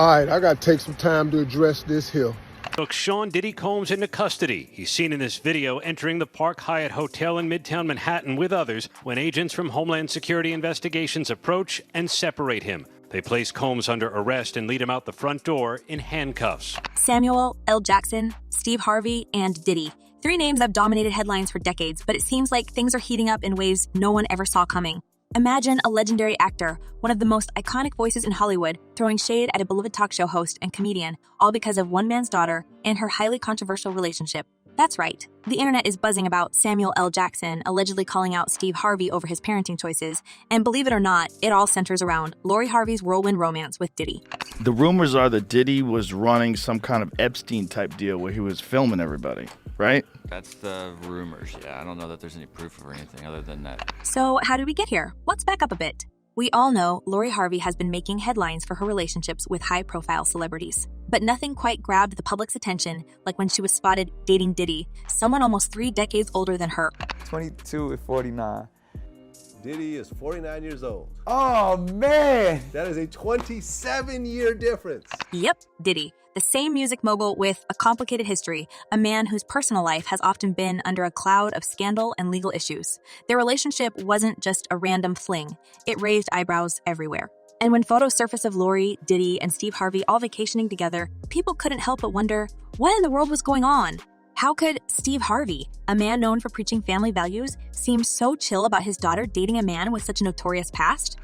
All right, I got to take some time to address this here. Took Sean Diddy Combs into custody. He's seen in this video entering the Park Hyatt Hotel in Midtown Manhattan with others when agents from Homeland Security Investigations approach and separate him. They place Combs under arrest and lead him out the front door in handcuffs. Samuel L. Jackson, Steve Harvey, and Diddy. 3 names have dominated headlines for decades, but it seems like things are heating up in ways no one ever saw coming. Imagine a legendary actor, one of the most iconic voices in Hollywood, throwing shade at a beloved talk show host and comedian, all because of one man's daughter and her highly controversial relationship. That's right. The internet is buzzing about Samuel L. Jackson allegedly calling out Steve Harvey over his parenting choices, and believe it or not, it all centers around Lori Harvey's whirlwind romance with Diddy. The rumors are that Diddy was running some kind of Epstein-type deal where he was filming everybody, right? That's the rumors, yeah. I don't know that there's any proof or anything other than that. So how did we get here? Let's back up a bit. We all know Lori Harvey has been making headlines for her relationships with high-profile celebrities. But nothing quite grabbed the public's attention like when she was spotted dating Diddy, someone almost 3 decades older than her. 22 and 49. Diddy is 49 years old. Oh, man! That is a 27-year difference. Yep, Diddy, the same music mogul with a complicated history, a man whose personal life has often been under a cloud of scandal and legal issues. Their relationship wasn't just a random fling. It raised eyebrows everywhere. And when photos surfaced of Lori, Diddy, and Steve Harvey all vacationing together, people couldn't help but wonder, what in the world was going on? How could Steve Harvey, a man known for preaching family values, seem so chill about his daughter dating a man with such a notorious past?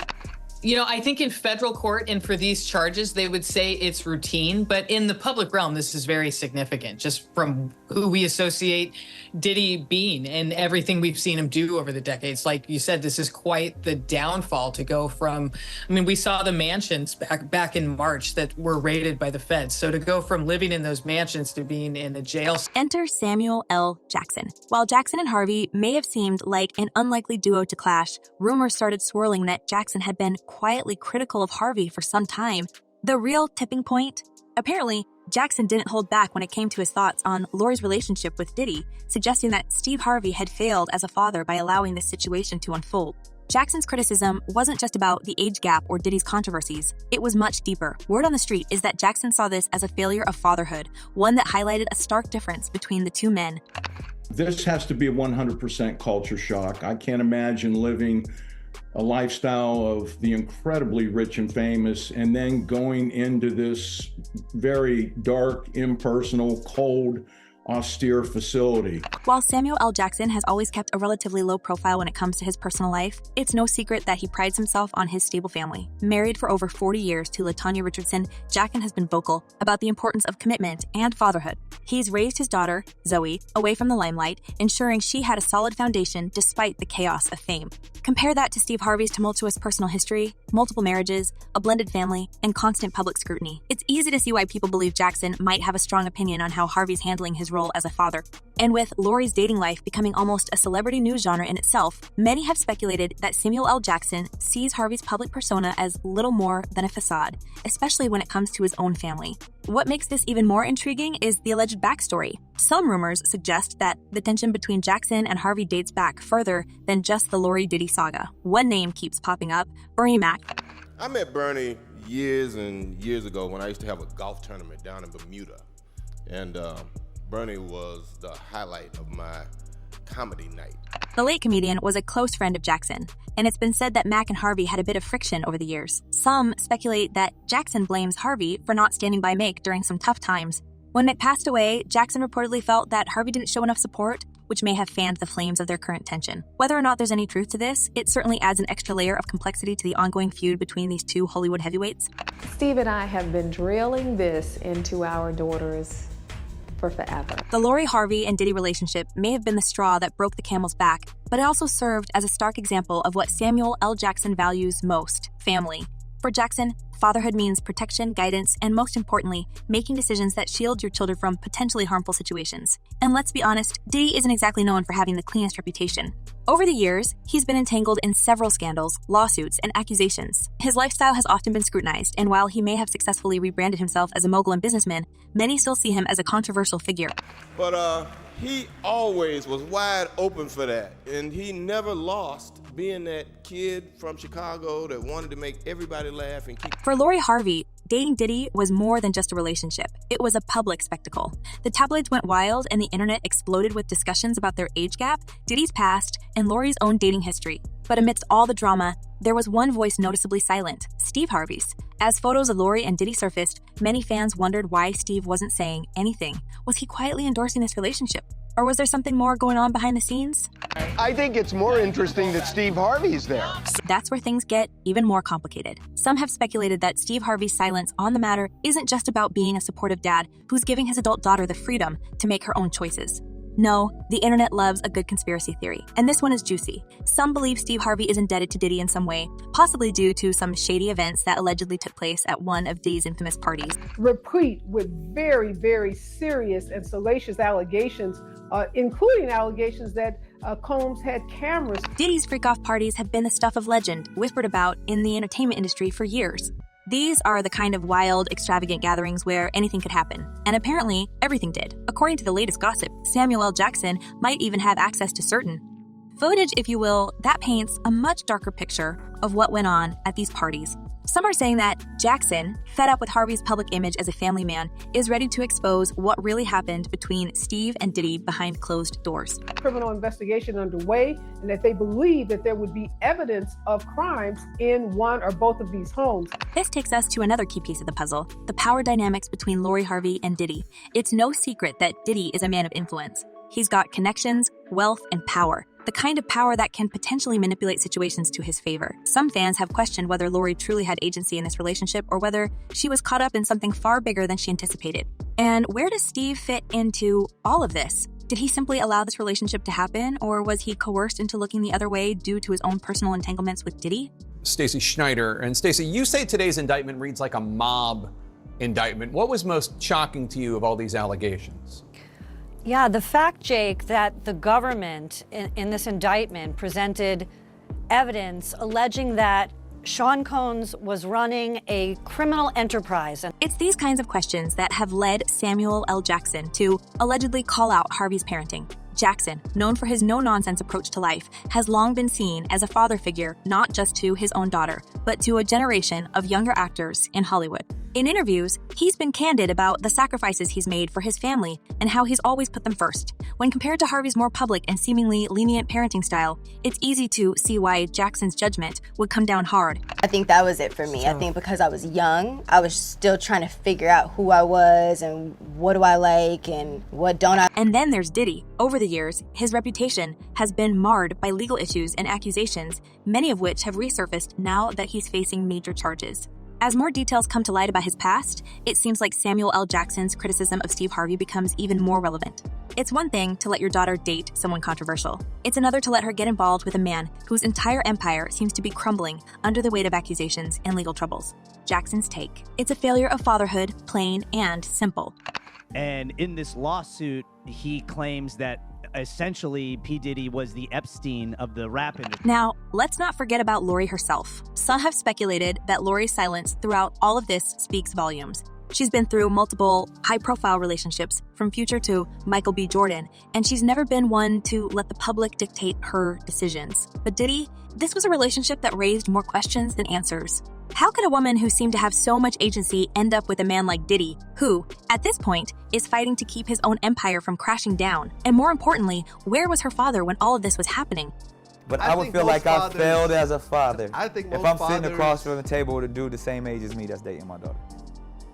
You know, I think in federal court and for these charges, they would say it's routine, but in the public realm, this is very significant, just from who we associate Diddy being and everything we've seen him do over the decades. Like you said, this is quite the downfall to go from, I mean, we saw the mansions back in March that were raided by the feds. So to go from living in those mansions to being in a jail. Enter Samuel L. Jackson. While Jackson and Harvey may have seemed like an unlikely duo to clash, rumors started swirling that Jackson had been quietly critical of Harvey for some time. The real tipping point? Apparently, Jackson didn't hold back when it came to his thoughts on Lori's relationship with Diddy, suggesting that Steve Harvey had failed as a father by allowing this situation to unfold. Jackson's criticism wasn't just about the age gap or Diddy's controversies. It was much deeper. Word on the street is that Jackson saw this as a failure of fatherhood, one that highlighted a stark difference between the two men. This has to be a 100% culture shock. I can't imagine living a lifestyle of the incredibly rich and famous and then going into this very dark, impersonal, cold, austere facility. While Samuel L. Jackson has always kept a relatively low profile when it comes to his personal life, it's no secret that he prides himself on his stable family. Married for over 40 years to LaTanya Richardson, Jackson has been vocal about the importance of commitment and fatherhood. He's raised his daughter, Zoe, away from the limelight, ensuring she had a solid foundation despite the chaos of fame. Compare that to Steve Harvey's tumultuous personal history, multiple marriages, a blended family, and constant public scrutiny. It's easy to see why people believe Jackson might have a strong opinion on how Harvey's handling his role as a father. And with Lori's dating life becoming almost a celebrity news genre in itself, many have speculated that Samuel L. Jackson sees Harvey's public persona as little more than a facade, especially when it comes to his own family. What makes this even more intriguing is the alleged backstory. Some rumors suggest that the tension between Jackson and Harvey dates back further than just the Lori Diddy saga. One name keeps popping up, Bernie Mac. I met Bernie years and years ago when I used to have a golf tournament down in Bermuda. And Bernie was the highlight of my comedy night. The late comedian was a close friend of Jackson, and it's been said that Mac and Harvey had a bit of friction over the years. Some speculate that Jackson blames Harvey for not standing by Mac during some tough times. When Mac passed away, Jackson reportedly felt that Harvey didn't show enough support, which may have fanned the flames of their current tension. Whether or not there's any truth to this, it certainly adds an extra layer of complexity to the ongoing feud between these two Hollywood heavyweights. Steve and I have been drilling this into our daughters for forever. The Lori Harvey and Diddy relationship may have been the straw that broke the camel's back, but it also served as a stark example of what Samuel L. Jackson values most: family. For Jackson, fatherhood means protection, guidance, and most importantly, making decisions that shield your children from potentially harmful situations. And let's be honest, Diddy isn't exactly known for having the cleanest reputation. Over the years, he's been entangled in several scandals, lawsuits, and accusations. His lifestyle has often been scrutinized, and while he may have successfully rebranded himself as a mogul and businessman, many still see him as a controversial figure. But he always was wide open for that, and he never lost being that kid from Chicago that wanted to make everybody laugh and keep. For Lori Harvey, dating Diddy was more than just a relationship. It was a public spectacle. The tabloids went wild and the internet exploded with discussions about their age gap, Diddy's past, and Lori's own dating history. But amidst all the drama, there was one voice noticeably silent, Steve Harvey's. As photos of Lori and Diddy surfaced, many fans wondered why Steve wasn't saying anything. Was he quietly endorsing this relationship? Or was there something more going on behind the scenes? I think it's more interesting that Steve Harvey's there. That's where things get even more complicated. Some have speculated that Steve Harvey's silence on the matter isn't just about being a supportive dad who's giving his adult daughter the freedom to make her own choices. No, the internet loves a good conspiracy theory, and this one is juicy. Some believe Steve Harvey is indebted to Diddy in some way, possibly due to some shady events that allegedly took place at one of Diddy's infamous parties. Replete with very, very serious and salacious allegations, including allegations that Combs had cameras. Diddy's freak-off parties have been the stuff of legend, whispered about in the entertainment industry for years. These are the kind of wild, extravagant gatherings where anything could happen. And apparently, everything did. According to the latest gossip, Samuel L. Jackson might even have access to certain footage, if you will, that paints a much darker picture of what went on at these parties. Some are saying that Jackson, fed up with Harvey's public image as a family man, is ready to expose what really happened between Steve and Diddy behind closed doors. Criminal investigation underway, and that they believe that there would be evidence of crimes in one or both of these homes. This takes us to another key piece of the puzzle, the power dynamics between Lori Harvey and Diddy. It's no secret that Diddy is a man of influence. He's got connections, wealth, and power. The kind of power that can potentially manipulate situations to his favor. Some fans have questioned whether Lori truly had agency in this relationship or whether she was caught up in something far bigger than she anticipated. And where does Steve fit into all of this? Did he simply allow this relationship to happen, or was he coerced into looking the other way due to his own personal entanglements with Diddy? Stacey Schneider. And Stacey, you say today's indictment reads like a mob indictment. What was most shocking to you of all these allegations? Yeah, the fact, Jake, that the government in this indictment presented evidence alleging that Sean Combs was running a criminal enterprise. It's these kinds of questions that have led Samuel L. Jackson to allegedly call out Harvey's parenting. Jackson, known for his no-nonsense approach to life, has long been seen as a father figure not just to his own daughter, but to a generation of younger actors in Hollywood. In interviews, he's been candid about the sacrifices he's made for his family and how he's always put them first. When compared to Harvey's more public and seemingly lenient parenting style, it's easy to see why Jackson's judgment would come down hard. I think that was it for me. I think because I was young, I was still trying to figure out who I was and what do I like and what don't I. And then there's Diddy. Over the years, his reputation has been marred by legal issues and accusations, many of which have resurfaced now that he's facing major charges. As more details come to light about his past, it seems like Samuel L. Jackson's criticism of Steve Harvey becomes even more relevant. It's one thing to let your daughter date someone controversial. It's another to let her get involved with a man whose entire empire seems to be crumbling under the weight of accusations and legal troubles. Jackson's take: it's a failure of fatherhood, plain and simple. And in this lawsuit, he claims that essentially P. Diddy was the Epstein of the rap industry. Now, let's not forget about Lori herself. Some have speculated that Lori's silence throughout all of this speaks volumes. She's been through multiple high-profile relationships, from Future to Michael B. Jordan, and she's never been one to let the public dictate her decisions. But Diddy, this was a relationship that raised more questions than answers. How could a woman who seemed to have so much agency end up with a man like Diddy, who, at this point, is fighting to keep his own empire from crashing down? And more importantly, where was her father when all of this was happening? But I would feel like I failed as a father. I think if I'm sitting across from the table with a dude the same age as me that's dating my daughter.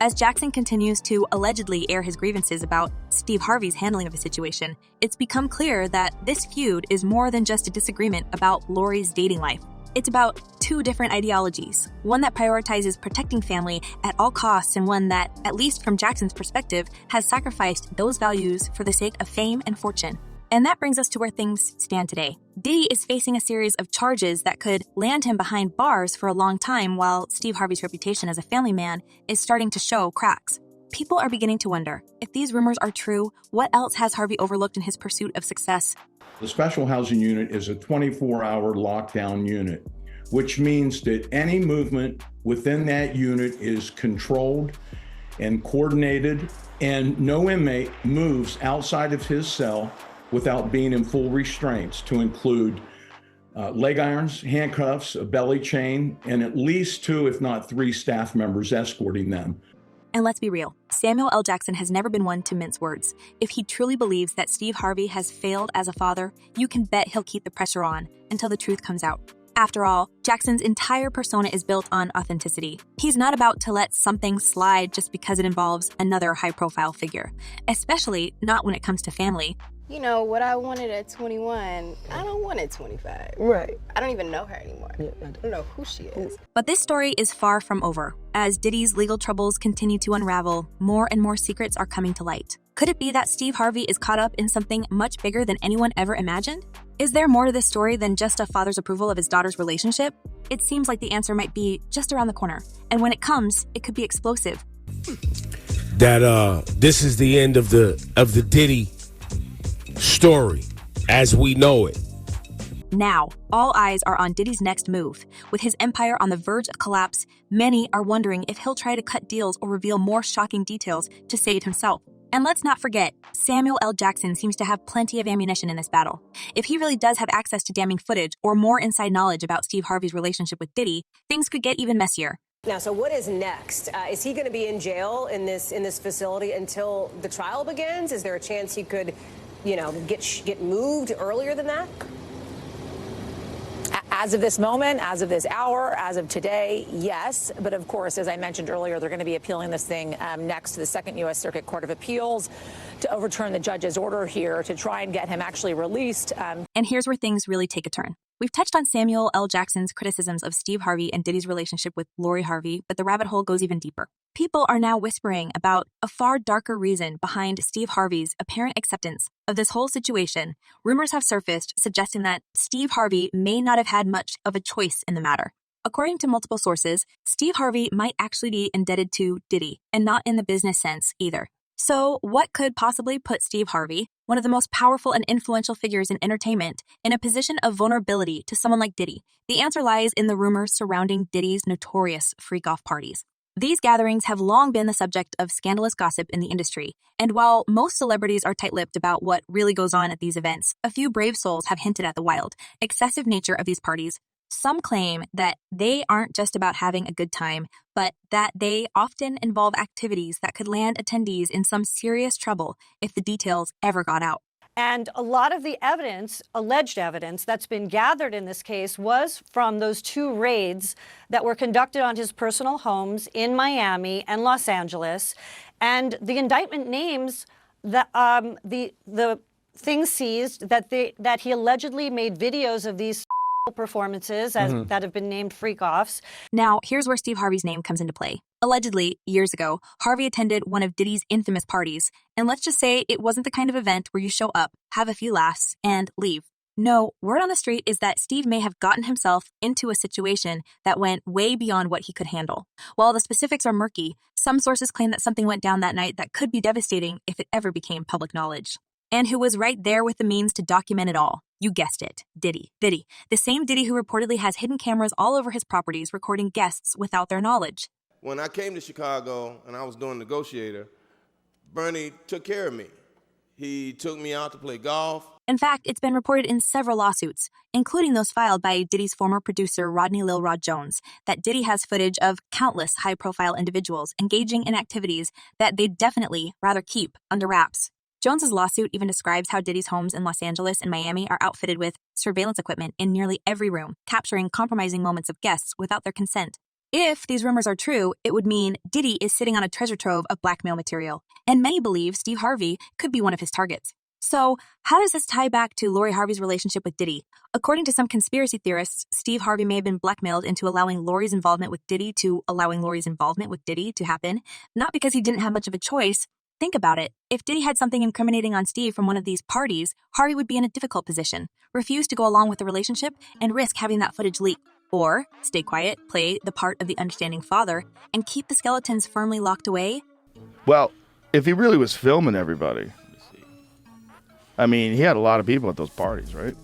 As Jackson continues to allegedly air his grievances about Steve Harvey's handling of the situation, it's become clear that this feud is more than just a disagreement about Lori's dating life. It's about two different ideologies, one that prioritizes protecting family at all costs and one that, at least from Jackson's perspective, has sacrificed those values for the sake of fame and fortune. And that brings us to where things stand today. Diddy is facing a series of charges that could land him behind bars for a long time, while Steve Harvey's reputation as a family man is starting to show cracks. People are beginning to wonder, if these rumors are true, what else has Harvey overlooked in his pursuit of success? The special housing unit is a 24-hour lockdown unit, which means that any movement within that unit is controlled and coordinated, and no inmate moves outside of his cell without being in full restraints, to include leg irons, handcuffs, a belly chain, and at least 2, if not 3 staff members escorting them. And let's be real, Samuel L. Jackson has never been one to mince words. If he truly believes that Steve Harvey has failed as a father, you can bet he'll keep the pressure on until the truth comes out. After all, Jackson's entire persona is built on authenticity. He's not about to let something slide just because it involves another high-profile figure, especially not when it comes to family. You know, what I wanted at 21, I don't want at 25. Right. I don't even know her anymore. I don't know who she is. But this story is far from over. As Diddy's legal troubles continue to unravel, more and more secrets are coming to light. Could it be that Steve Harvey is caught up in something much bigger than anyone ever imagined? Is there more to this story than just a father's approval of his daughter's relationship? It seems like the answer might be just around the corner. And when it comes, it could be explosive. That this is the end of the Diddy story as we know it. Now, all eyes are on Diddy's next move. With his empire on the verge of collapse, many are wondering if he'll try to cut deals or reveal more shocking details to save himself. And let's not forget, Samuel L. Jackson seems to have plenty of ammunition in this battle. If he really does have access to damning footage or more inside knowledge about Steve Harvey's relationship with Diddy, things could get even messier. Now, so what is next? Is he going to be in jail in this facility until the trial begins? Is there a chance he could, get moved earlier than that? As of this moment, as of this hour, as of today, yes. But of course, as I mentioned earlier, they're going to be appealing this thing next to the Second U.S. Circuit Court of Appeals to overturn the judge's order here to try and get him actually released. And here's where things really take a turn. We've touched on Samuel L. Jackson's criticisms of Steve Harvey and Diddy's relationship with Lori Harvey, but the rabbit hole goes even deeper. People are now whispering about a far darker reason behind Steve Harvey's apparent acceptance of this whole situation. Rumors have surfaced suggesting that Steve Harvey may not have had much of a choice in the matter. According to multiple sources, Steve Harvey might actually be indebted to Diddy, and not in the business sense either. So what could possibly put Steve Harvey, one of the most powerful and influential figures in entertainment, in a position of vulnerability to someone like Diddy? The answer lies in the rumors surrounding Diddy's notorious freak-off parties. These gatherings have long been the subject of scandalous gossip in the industry, and while most celebrities are tight-lipped about what really goes on at these events, a few brave souls have hinted at the wild, excessive nature of these parties. Some claim that they aren't just about having a good time, but that they often involve activities that could land attendees in some serious trouble if the details ever got out. And a lot of the evidence, alleged evidence, that's been gathered in this case was from those 2 raids that were conducted on his personal homes in Miami and Los Angeles. And the indictment names the things seized that he allegedly made videos of these performances that have been named freak-offs. Now, here's where Steve Harvey's name comes into play. Allegedly, years ago, Harvey attended one of Diddy's infamous parties, and let's just say it wasn't the kind of event where you show up, have a few laughs, and leave. No, word on the street is that Steve may have gotten himself into a situation that went way beyond what he could handle. While the specifics are murky, some sources claim that something went down that night that could be devastating if it ever became public knowledge. And who was right there with the means to document it all? You guessed it, Diddy. Diddy, the same Diddy who reportedly has hidden cameras all over his properties recording guests without their knowledge. When I came to Chicago and I was doing Negotiator, Bernie took care of me. He took me out to play golf. In fact, it's been reported in several lawsuits, including those filed by Diddy's former producer Rodney Lil Rod Jones, that Diddy has footage of countless high-profile individuals engaging in activities that they'd definitely rather keep under wraps. Jones's lawsuit even describes how Diddy's homes in Los Angeles and Miami are outfitted with surveillance equipment in nearly every room, capturing compromising moments of guests without their consent. If these rumors are true, it would mean Diddy is sitting on a treasure trove of blackmail material, and many believe Steve Harvey could be one of his targets. So, how does this tie back to Lori Harvey's relationship with Diddy? According to some conspiracy theorists, Steve Harvey may have been blackmailed into allowing Lori's involvement with Diddy to happen, not because he didn't have much of a choice. Think about it. If Diddy had something incriminating on Steve from one of these parties, Harvey would be in a difficult position, refuse to go along with the relationship, and risk having that footage leak. Or stay quiet, play the part of the understanding father, and keep the skeletons firmly locked away. Well, if he really was filming everybody, I mean, he had a lot of people at those parties, right?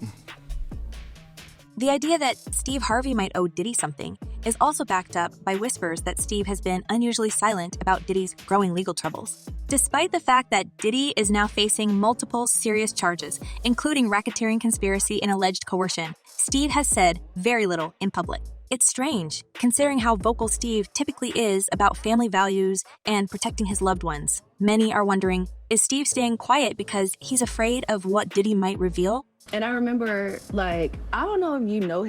The idea that Steve Harvey might owe Diddy something is also backed up by whispers that Steve has been unusually silent about Diddy's growing legal troubles. Despite the fact that Diddy is now facing multiple serious charges, including racketeering conspiracy and alleged coercion, Steve has said very little in public. It's strange, considering how vocal Steve typically is about family values and protecting his loved ones. Many are wondering, is Steve staying quiet because he's afraid of what Diddy might reveal? And I remember, I don't know if you know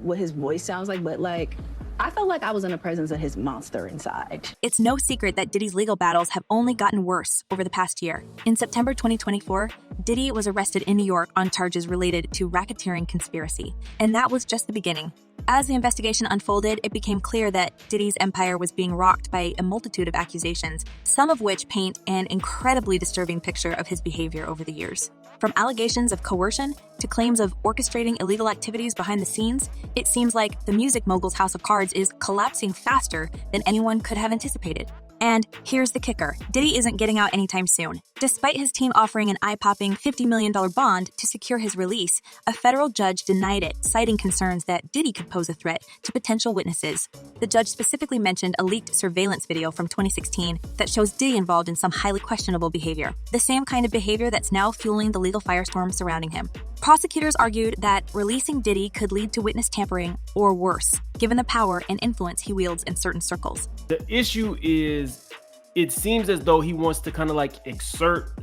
what his voice sounds like, but I felt like I was in the presence of his monster inside. It's no secret that Diddy's legal battles have only gotten worse over the past year. In September 2024, Diddy was arrested in New York on charges related to racketeering conspiracy. And that was just the beginning. As the investigation unfolded, it became clear that Diddy's empire was being rocked by a multitude of accusations, some of which paint an incredibly disturbing picture of his behavior over the years. From allegations of coercion to claims of orchestrating illegal activities behind the scenes, it seems like the music mogul's house of cards is collapsing faster than anyone could have anticipated. And here's the kicker. Diddy isn't getting out anytime soon. Despite his team offering an eye-popping $50 million bond to secure his release, a federal judge denied it, citing concerns that Diddy could pose a threat to potential witnesses. The judge specifically mentioned a leaked surveillance video from 2016 that shows Diddy involved in some highly questionable behavior, the same kind of behavior that's now fueling the legal firestorm surrounding him. Prosecutors argued that releasing Diddy could lead to witness tampering or worse, given the power and influence he wields in certain circles. The issue is, it seems as though he wants to kind of exert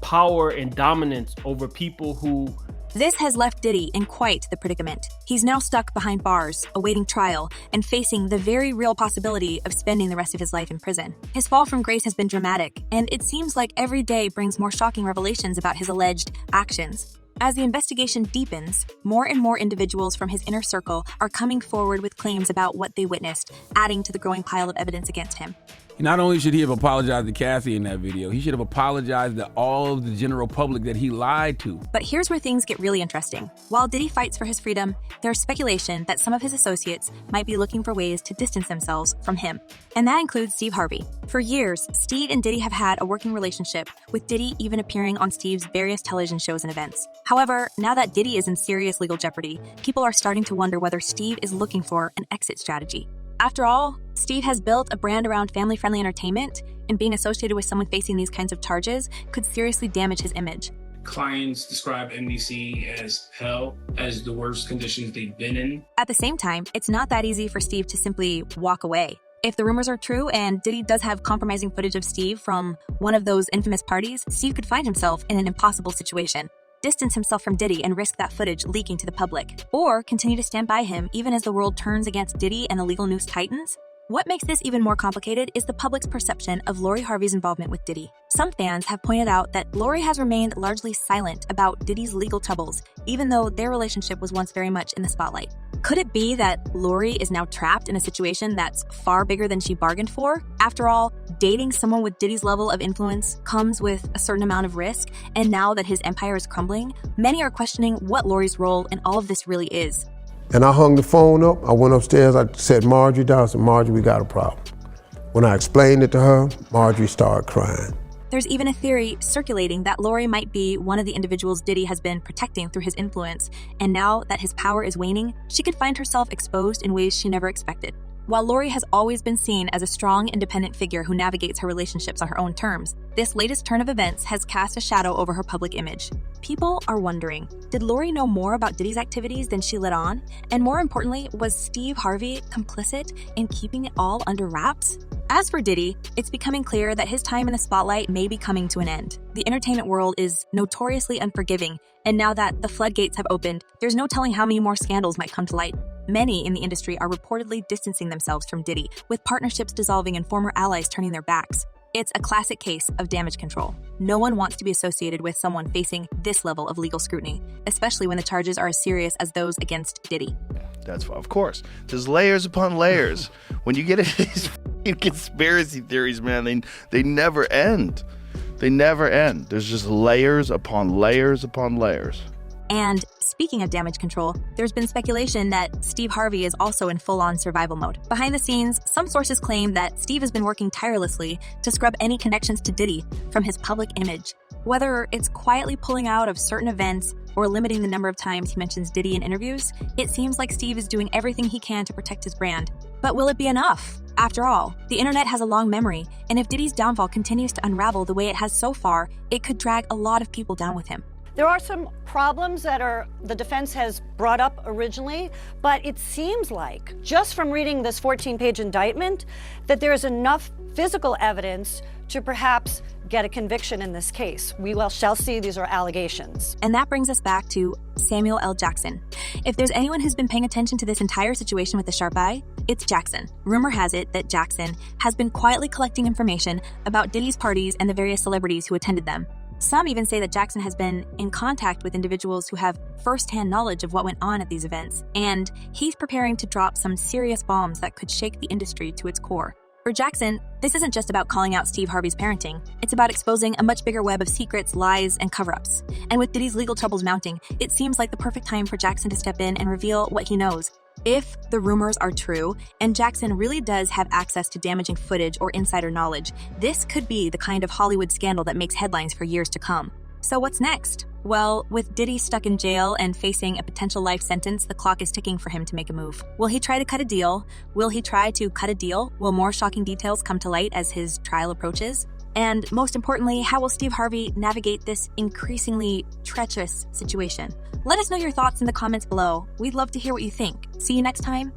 power and dominance over people who... This has left Diddy in quite the predicament. He's now stuck behind bars, awaiting trial, and facing the very real possibility of spending the rest of his life in prison. His fall from grace has been dramatic, and it seems like every day brings more shocking revelations about his alleged actions. As the investigation deepens, more and more individuals from his inner circle are coming forward with claims about what they witnessed, adding to the growing pile of evidence against him. Not only should he have apologized to Cassie in that video, he should have apologized to all of the general public that he lied to. But here's where things get really interesting. While Diddy fights for his freedom, there's speculation that some of his associates might be looking for ways to distance themselves from him. And that includes Steve Harvey. For years, Steve and Diddy have had a working relationship, with Diddy even appearing on Steve's various television shows and events. However, now that Diddy is in serious legal jeopardy, people are starting to wonder whether Steve is looking for an exit strategy. After all, Steve has built a brand around family-friendly entertainment, and being associated with someone facing these kinds of charges could seriously damage his image. Clients describe NBC as hell, as the worst conditions they've been in. At the same time, it's not that easy for Steve to simply walk away. If the rumors are true and Diddy does have compromising footage of Steve from one of those infamous parties, Steve could find himself in an impossible situation. Distance himself from Diddy and risk that footage leaking to the public, or continue to stand by him even as the world turns against Diddy and the legal news titans? What makes this even more complicated is the public's perception of Lori Harvey's involvement with Diddy. Some fans have pointed out that Lori has remained largely silent about Diddy's legal troubles, even though their relationship was once very much in the spotlight. Could it be that Lori is now trapped in a situation that's far bigger than she bargained for? After all, dating someone with Diddy's level of influence comes with a certain amount of risk, and now that his empire is crumbling, many are questioning what Lori's role in all of this really is. And I hung the phone up, I went upstairs, I said Marjorie down, I said, Marjorie, we got a problem. When I explained it to her, Marjorie started crying. There's even a theory circulating that Lori might be one of the individuals Diddy has been protecting through his influence, and now that his power is waning, she could find herself exposed in ways she never expected. While Lori has always been seen as a strong, independent figure who navigates her relationships on her own terms, this latest turn of events has cast a shadow over her public image. People are wondering, did Lori know more about Diddy's activities than she let on? And more importantly, was Steve Harvey complicit in keeping it all under wraps? As for Diddy, it's becoming clear that his time in the spotlight may be coming to an end. The entertainment world is notoriously unforgiving, and now that the floodgates have opened, there's no telling how many more scandals might come to light. Many in the industry are reportedly distancing themselves from Diddy, with partnerships dissolving and former allies turning their backs. It's a classic case of damage control. No one wants to be associated with someone facing this level of legal scrutiny, especially when the charges are as serious as those against Diddy. That's why, of course. There's layers upon layers. When you get into these conspiracy theories, man, they never end. They never end. There's just layers upon layers upon layers. And speaking of damage control, there's been speculation that Steve Harvey is also in full-on survival mode. Behind the scenes, some sources claim that Steve has been working tirelessly to scrub any connections to Diddy from his public image. Whether it's quietly pulling out of certain events or limiting the number of times he mentions Diddy in interviews, it seems like Steve is doing everything he can to protect his brand. But will it be enough? After all, the internet has a long memory, and if Diddy's downfall continues to unravel the way it has so far, it could drag a lot of people down with him. There are some problems that the defense has brought up originally, but it seems like, just from reading this 14-page indictment, that there is enough physical evidence to perhaps get a conviction in this case. We shall see. These are allegations. And that brings us back to Samuel L. Jackson. If there's anyone who's been paying attention to this entire situation with a sharp eye, it's Jackson. Rumor has it that Jackson has been quietly collecting information about Diddy's parties and the various celebrities who attended them. Some even say that Jackson has been in contact with individuals who have first-hand knowledge of what went on at these events, and he's preparing to drop some serious bombs that could shake the industry to its core. For Jackson, this isn't just about calling out Steve Harvey's parenting. It's about exposing a much bigger web of secrets, lies, and cover-ups. And with Diddy's legal troubles mounting, it seems like the perfect time for Jackson to step in and reveal what he knows. If the rumors are true, and Jackson really does have access to damaging footage or insider knowledge, this could be the kind of Hollywood scandal that makes headlines for years to come. So what's next? Well, with Diddy stuck in jail and facing a potential life sentence, the clock is ticking for him to make a move. Will he try to cut a deal? Will he try to cut a deal? Will more shocking details come to light as his trial approaches? And most importantly, how will Steve Harvey navigate this increasingly treacherous situation? Let us know your thoughts in the comments below. We'd love to hear what you think. See you next time.